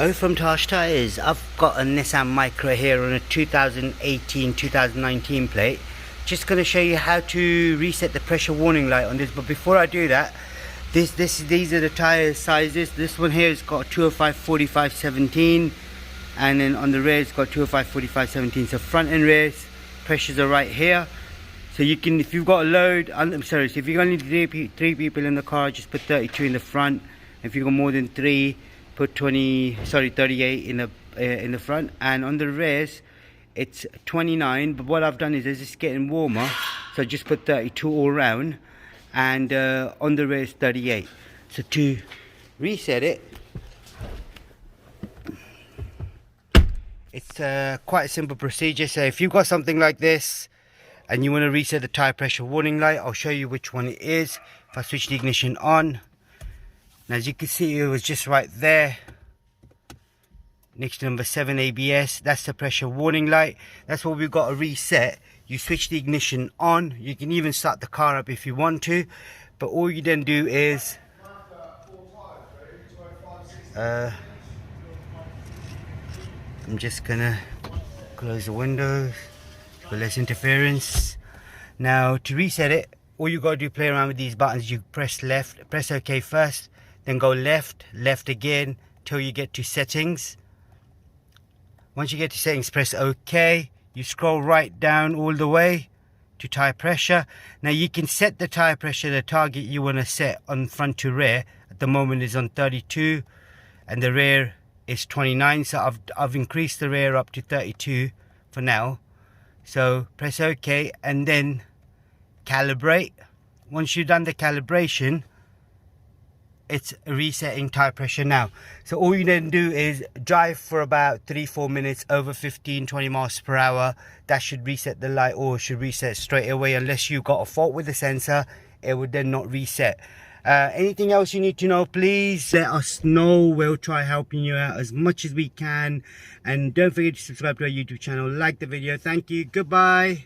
Hello from Taj Tires. I've got a Nissan Micra here on a 2018-2019 plate. Just going to show you how to reset the pressure warning light on this. But before I do that, these are the tire sizes. This one here has got 205 45 17, and then on the rear it's got 205 45 17. So front and rear pressures are right here. So you can, if you've got a load, I'm sorry, so if you've only three people in the car, just put 32 in the front. If you've got more than three, put 38 in the front, and on the rears it's 29. But what I've done is, it's getting warmer, so just put 32 all round, and on the rears 38. So to reset it, it's quite a simple procedure. So if you've got something like this and you want to reset the tire pressure warning light, I'll show you which one it is. If I switch the ignition on, and as you can see, it was just right there next to number 7 ABS. That's the pressure warning light. That's what we've got to reset. You switch the ignition on. You can even start the car up if you want to, but all you then do is I'm just gonna close the windows for less interference. Now to reset it, all you gotta do, play around with these buttons. You press left, press OK first, then go left, left again till you get to settings. Once you get to settings, press OK. You scroll right down all the way to tire pressure. Now you can set the tire pressure, the target you want to set on front to rear. At the moment is on 32 and the rear is 29, so I've increased the rear up to 32 for now. So press OK and then calibrate. Once you've done the calibration, it's resetting tire pressure now. So all you then do is drive for about 3-4 minutes over 15-20 miles per hour. That should reset the light, or should reset straight away. Unless you've got a fault with the sensor, it would then not reset. Anything else you need to know, please let us know. We'll try helping you out as much as we can, and don't forget to subscribe to our YouTube channel, like the video. Thank you, goodbye.